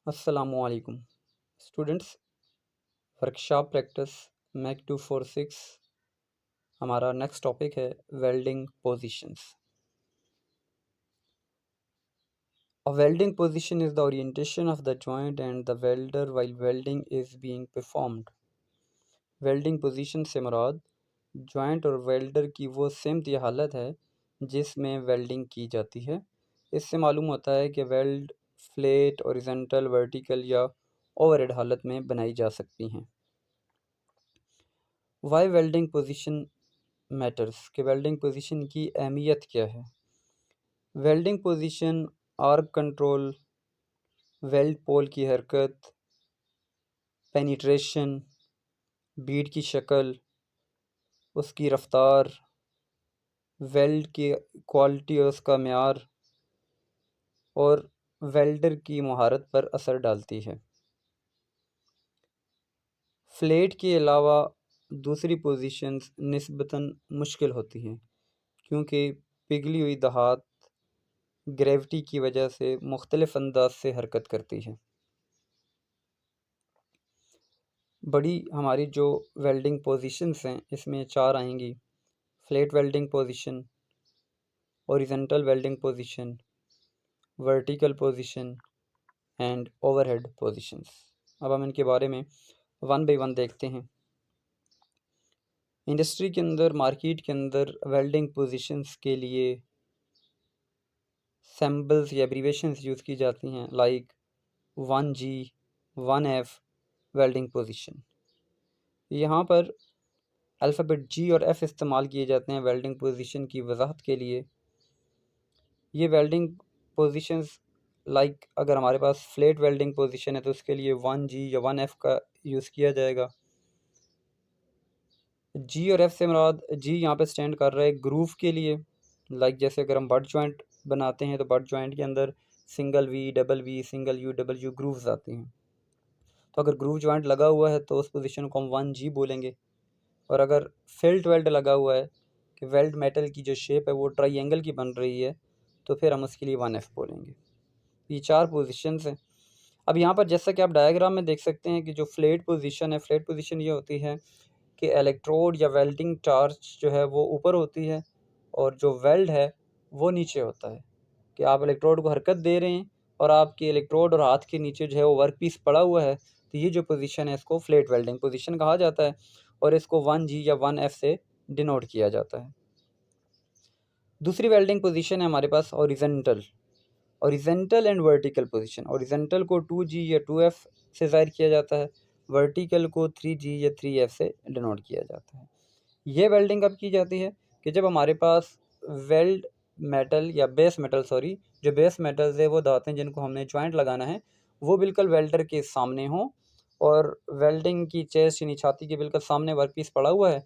अस्सलामुअलैकुम students. Workshop practice Mac 246 हमारा next topic है welding positions. A welding position is the orientation of the joint and the welder while welding is being performed। Welding position से मुराद joint और welder की वो सिमत या हालत है जिसमें वेल्डिंग की जाती है। इससे मालूम होता है कि वेल्ड फ्लैट, हॉरिजॉन्टल, वर्टिकल या ओवरहेड हालत में बनाई जा सकती हैं। वाई वेल्डिंग पोजीशन मैटर्स कि वेल्डिंग पोजीशन की अहमियत क्या है। Welding position arc control, weld pool की हरकत, पेनिट्रेशन, बीड की शक्ल, उसकी रफ्तार, वेल्ड की क्वालिटी और उसका म्यार और वेल्डर की महारत पर असर डालती है। फ्लैट के अलावा दूसरी पोजीशंस निस्बतन मुश्किल होती हैं क्योंकि पिघली हुई दहात ग्रेविटी की वजह से मुख्तलिफ अंदाज से हरकत करती है। बड़ी हमारी जो वेल्डिंग पोजीशंस हैं इसमें चार आएंगी: flat welding position, horizontal welding position, vertical position and overhead positions. अब हम इनके बारे में वन बाई वन देखते हैं। इंडस्ट्री के अंदर, मार्केट के अंदर वेल्डिंग पोजीशंस के लिए सिंबल्स या एब्रीवेशंस यूज़ की जाती हैं, like 1G, 1F welding position. यहाँ पर अल्फ़ाबेट G और F इस्तेमाल किए जाते हैं वेल्डिंग पोजीशन की वजाहत के लिए। ये वेल्डिंग पोजीशंस लाइक अगर हमारे पास फ्लैट वेल्डिंग पोजीशन है तो उसके लिए 1G या 1F का यूज़ किया जाएगा। G और F से मुराद G यहाँ पे स्टैंड कर रहा है ग्रूव के लिए, लाइक जैसे अगर हम बट जॉइंट बनाते हैं तो बट जॉइंट के अंदर single V, double V, single U, double U grooves आते हैं। तो अगर ग्रूव जॉइंट लगा हुआ है तो उस पोजीशन को हम 1G बोलेंगे। और अगर फिल्ट वेल्ड लगा हुआ है कि वेल्ड मेटल की जो शेप है वो ट्राइंगल की बन रही है तो फिर हम उसके लिए 1F बोलेंगे। ये चार पोजीशंस हैं। अब यहाँ पर जैसा कि आप डायग्राम में देख सकते हैं कि जो फ्लैट पोजीशन है, फ्लैट पोजीशन ये होती है कि इलेक्ट्रोड या वेल्डिंग टार्च जो है वो ऊपर होती है और जो वेल्ड है वो नीचे होता है। कि आप इलेक्ट्रोड को हरकत दे रहे हैं और आपके इलेक्ट्रोड और हाथ के नीचे जो है वो वर्क पीस पड़ा हुआ है, तो ये जो पोजीशन है इसको फ्लैट वेल्डिंग पोजीशन कहा जाता है और इसको 1G या 1F से डिनोट किया जाता है। दूसरी वेल्डिंग पोजीशन है हमारे पास horizontal and vertical position. Horizontal को 2G या 2F से ज़ाहिर किया जाता है, वर्टिकल को 3G या 3F से डिनोट किया जाता है। ये वेल्डिंग कब की जाती है कि जब हमारे पास वेल्ड मेटल या बेस मेटल जो बेस मेटल्स है वो धातें जिनको हमने जॉइंट लगाना है वो बिल्कुल वेल्डर के सामने हो और वेल्डिंग की चेस्ट यानी छाती के बिल्कुल सामने वर्कपीस पड़ा हुआ है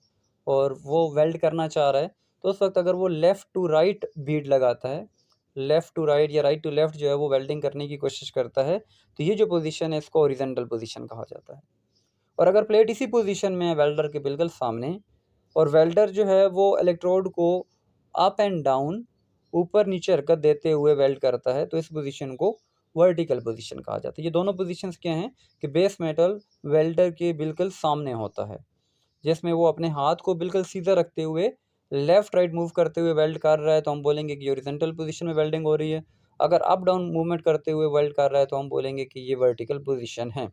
और वो वेल्ड करना चाह रहा है। तो उस वक्त अगर वो लेफ़्ट टू राइट बीड लगाता है, लेफ़्ट टू राइट या राइट टू लेफ़्ट जो है वो वेल्डिंग करने की कोशिश करता है, तो ये जो पोजीशन है इसको हॉरिजॉन्टल पोजीशन कहा जाता है। और अगर प्लेट इसी पोजीशन में है वेल्डर के बिल्कुल सामने और वेल्डर जो है वो इलेक्ट्रोड को अप एंड डाउन, ऊपर नीचे हरकत देते हुए वेल्ड करता है, तो इस पोजीशन को वर्टिकल पोजीशन कहा जाता है। ये दोनों पोजीशंस क्या हैं कि बेस मेटल वेल्डर के बिल्कुल सामने होता है जिसमें वो अपने हाथ को बिल्कुल सीधा रखते हुए लेफ़्ट राइट मूव करते हुए वेल्ड कर रहा है तो हम बोलेंगे कि हॉरिजॉन्टल पोजीशन में वेल्डिंग हो रही है। अगर अप डाउन मूवमेंट करते हुए वेल्ड कर रहा है तो हम बोलेंगे कि ये वर्टिकल पोजीशन है।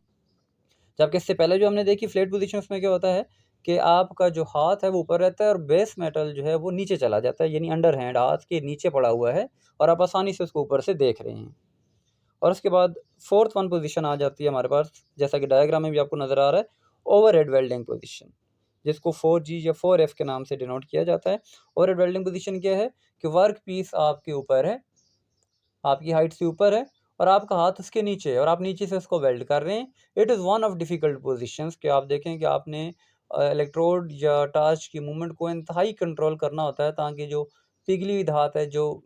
जबकि इससे पहले जो हमने देखी फ्लैट पोजीशन, उसमें क्या होता है कि आपका जो हाथ है वो ऊपर रहता है और बेस मेटल जो है वो नीचे चला जाता है, यानी अंडर हैंड हाथ के नीचे पड़ा हुआ है और आप आसानी से उसको ऊपर से देख रहे हैं। और उसके बाद फोर्थ वन पोजीशन आ जाती है हमारे पास, जैसा कि डायग्राम में भी आपको नज़र आ रहा है, ओवरहेड वेल्डिंग पोजीशन, जिसको 4G या 4F के नाम से डिनोट किया जाता है। ओवरहेड वेल्डिंग पोजीशन क्या है कि वर्क पीस आपके ऊपर है, आपकी हाइट से ऊपर है और आपका हाथ उसके नीचे है और आप नीचे से उसको वेल्ड कर रहे हैं। It is one of difficult positions कि आप देखें कि आपने इलेक्ट्रोड या टार्च की मूवमेंट को इंतहाई कंट्रोल करना होता है ताकि जो पिघली हुई धात है, जो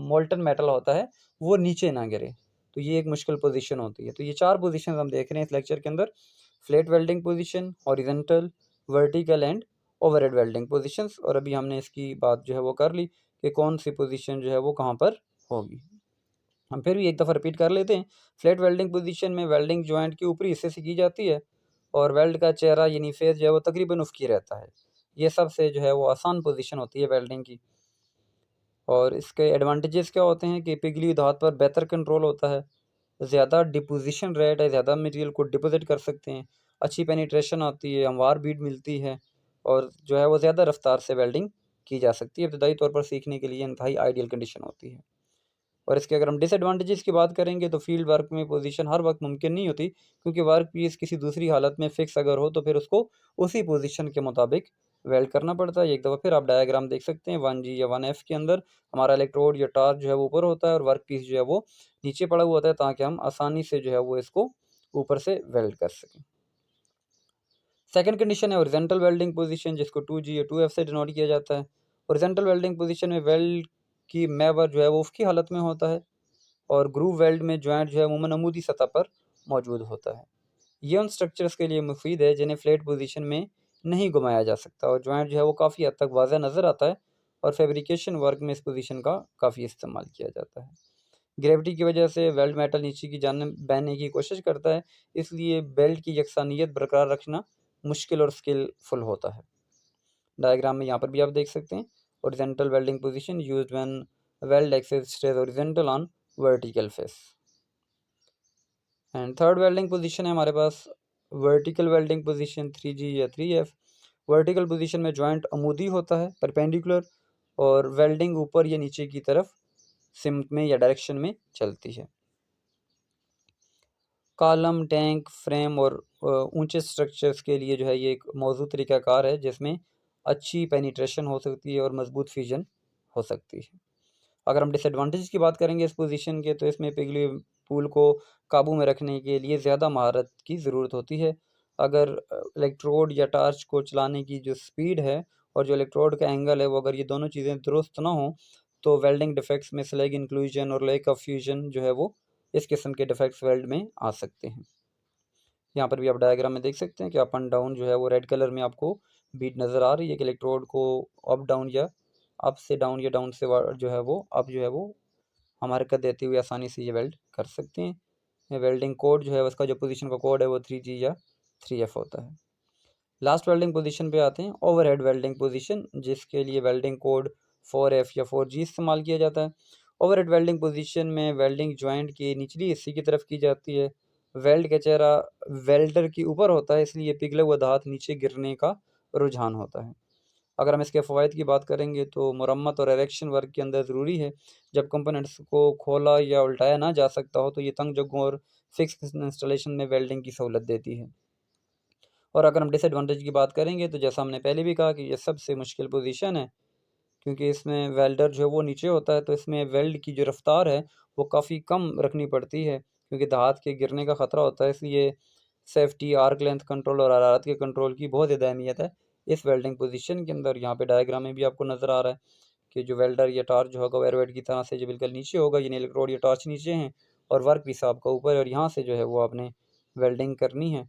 मोल्टन मेटल होता है, वो नीचे ना गिरे। तो ये एक मुश्किल पोजीशन होती है। तो ये चार पोजीशंस हम देख रहे हैं इस लेक्चर के अंदर: flat welding position, horizontal, vertical and overhead welding positions. और अभी हमने इसकी बात जो है वो कर ली कि कौन सी पोजीशन जो है वो कहाँ पर होगी। हम फिर भी एक दफ़ा रिपीट कर लेते हैं। फ्लैट वेल्डिंग पोजीशन में वेल्डिंग जॉइंट के ऊपरी हिस्से से की जाती है और वेल्ड का चेहरा यानी फेस जो है वो तकरीबन उफ़की रहता है। ये सबसे जो है वो आसान पोजीशन होती है वेल्डिंग की। और इसके एडवांटेजेस क्या होते हैं कि पिघली हुई धात पर बेहतर कंट्रोल होता है, ज़्यादा डिपोजिशन रेट है, ज़्यादा मटेरियल को डिपॉजिट कर सकते हैं, अच्छी पेनिट्रेशन आती है, हमवार बीट मिलती है और जो है वो ज़्यादा रफ्तार से वेल्डिंग की जा सकती है। इब्तदाई तौर पर सीखने के लिए इंतहाई आइडियल कंडीशन होती है। और इसके अगर हम डिसएडवांटेजेस की बात करेंगे तो फील्ड वर्क में पोजीशन हर वक्त मुमकिन नहीं होती, क्योंकि वर्क पीस किसी दूसरी हालत में फिक्स अगर हो तो फिर उसको उसी पोजीशन के मुताबिक वेल्ड करना पड़ता है। एक दफ़ा फिर आप डायग्राम देख सकते हैं 1G या 1F के अंदर हमारा इलेक्ट्रोड या टार्च जो है वो ऊपर होता है और वर्क पीस जो है वो नीचे पड़ा हुआ होता है, ताकि हम आसानी से जो है वो इसको ऊपर से वेल्ड कर सकें। सेकंड कंडीशन है हॉरिजॉन्टल वेल्डिंग पोजीशन, जिसको 2G या 2F से डिनोट किया जाता है। हॉरिजॉन्टल वेल्डिंग पोजीशन में वेल्ड की मैवर जो है वो उसकी हालत में होता है और ग्रूव वेल्ड में जॉइंट जो है अमूमन अमूदी सतह पर मौजूद होता है। ये उन स्ट्रक्चर्स के लिए मुफीद है जिन्हें फ्लैट पोजीशन में नहीं घुमाया जा सकता और जॉइंट जो है वो काफ़ी हद तक वाज़ह नज़र आता है और फैब्रिकेशन वर्क में इस पोजीशन का काफ़ी इस्तेमाल किया जाता है। ग्रेविटी की वजह से वेल्ड मेटल नीचे की जानिब बहने की कोशिश करता है, इसलिए बेल्ट की यकसानियत बरकरार रखना मुश्किल और स्किलफुल होता है। डायग्राम में यहाँ पर भी आप देख सकते हैं horizontal welding position used when weld axis stage horizontal on vertical face. And third welding position है हमारे पास वर्टिकल वेल्डिंग पोजीशन 3G या 3F। वर्टिकल पोजीशन में जॉइंट अमूदी होता है परपेंडिकुलर और वेल्डिंग ऊपर या नीचे की तरफ सिमत में या डायरेक्शन में चलती है। कॉलम, टैंक, फ्रेम और ऊंचे स्ट्रक्चर्स के लिए जो है ये एक मौजूद तरीक़ाकार है जिसमें अच्छी पेनिट्रेशन हो सकती है और मजबूत फ्यूजन हो सकती है। अगर हम डिसएडवांटेज की बात करेंगे इस पोजीशन के, तो इसमें पिघली हुई पूल को काबू में रखने के लिए ज़्यादा महारत की ज़रूरत होती है। अगर इलेक्ट्रोड या टार्च को चलाने की जो स्पीड है और जो इलेक्ट्रोड का एंगल है वो अगर ये दोनों चीज़ें दुरुस्त ना हो तो वेल्डिंग डिफेक्ट्स में स्लैग इंक्लूजन और लैक ऑफ फ्यूजन जो है वो इस किस्म के डिफेक्ट्स वेल्ड में आ सकते हैं। यहाँ पर भी आप डायग्राम में देख सकते हैं कि अप एंड डाउन जो है वो रेड कलर में आपको बीट नज़र आ रही है कि इलेक्ट्रोड को अप डाउन या अप से डाउन या डाउन से जो है वो अप जो है वो हम हरकत देते हुए आसानी से ये वेल्ड कर सकते हैं। ये वेल्डिंग कोड जो है उसका जो पोजीशन का कोड है वो 3G या 3F होता है। लास्ट वेल्डिंग पोजीशन पे आते हैं ओवरहेड वेल्डिंग पोजीशन, जिसके लिए वेल्डिंग कोड 4F या 4G इस्तेमाल किया जाता है। ओवरहेड वेल्डिंग पोजीशन में वेल्डिंग जॉइंट की निचली हिस्से की तरफ की जाती है। वेल्ड का चेहरा वेल्डर के ऊपर होता है, इसलिए पिघला हुआ धात नीचे गिरने का रुझान होता है। अगर हम इसके फ़वाइद की बात करेंगे तो मुरम्मत और इरेक्शन वर्क के अंदर ज़रूरी है। जब कंपोनेंट्स को खोला या उल्टाया ना जा सकता हो तो ये तंग जगहों और फिक्स इंस्टॉलेशन में वेल्डिंग की सहूलत देती है। और अगर हम डिसएडवांटेज की बात करेंगे तो जैसा हमने पहले भी कहा कि ये सबसे मुश्किल पोजीशन है, क्योंकि इसमें वेल्डर जो है वो नीचे होता है, तो इसमें वेल्ड की जो रफ्तार है वो काफ़ी कम रखनी पड़ती है, क्योंकि धात के गिरने का ख़तरा होता है। इसलिए सेफ्टी, आर्क लेंथ कंट्रोल और हरारत के कंट्रोल की बहुत ज़्यादा अहमियत है इस वेल्डिंग पोजीशन के अंदर। यहाँ पे डायग्राम में भी आपको नज़र आ रहा है कि जो वेल्डर या टार्च जो होगा वो एरोहेड की तरह से जो बिल्कुल नीचे होगा, यानी इलेक्ट्रोड या टॉर्च नीचे हैं और वर्क पीस आपका ऊपर है और यहाँ से जो है वो आपने वेल्डिंग करनी है।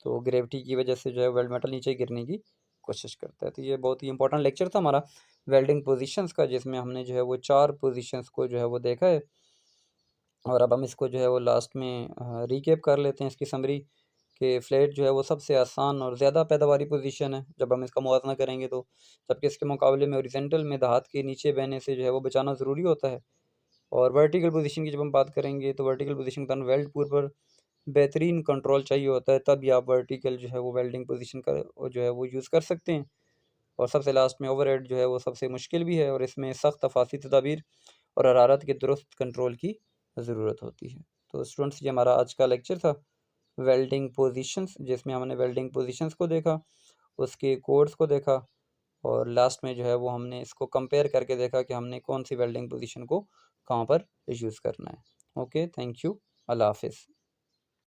तो ग्रेविटी की वजह से जो है वेल्ड मेटल नीचे गिरने की कोशिश करता है। तो ये बहुत ही इंपॉर्टेंट लेक्चर था हमारा वेल्डिंग पोजीशंस का, जिसमें हमने जो है वो 4 पोजीशंस को जो है वो देखा है और अब हम इसको जो है वो लास्ट में रिकैप कर लेते हैं इसकी समरी कि फ्लैट जो है वो सबसे आसान और ज़्यादा पैदावारी पोजीशन है जब हम इसका मुवाज़ना करेंगे तो, जबकि इसके मुकाबले में हॉरिजॉन्टल में धात के नीचे बहने से जो है वो बचाना ज़रूरी होता है। और वर्टिकल पोजीशन की जब हम बात करेंगे तो वर्टिकल पोजीशन का वेल्ड पूर पर बेहतरीन कंट्रोल चाहिए होता है, तभी आप वर्टिकल जो है वो वेल्डिंग पोजीशन का वो जो है वो यूज़ कर सकते हैं। और सबसे लास्ट में ओवरहेड जो है वो सबसे मुश्किल भी है और इसमें सख्त अफासी तदाबीर और हरारत के दुरुस्त कंट्रोल की ज़रूरत होती है। तो स्टूडेंट्स ये हमारा आज का लेक्चर था वेल्डिंग पोजीशंस, जिसमें हमने वेल्डिंग पोजीशंस को देखा, उसके कोड्स को देखा और लास्ट में जो है वो हमने इसको कंपेयर करके देखा कि हमने कौन सी वेल्डिंग पोजीशन को कहाँ पर यूज़ करना है। ओके, थैंक यू, अल्लाह हाफिज़।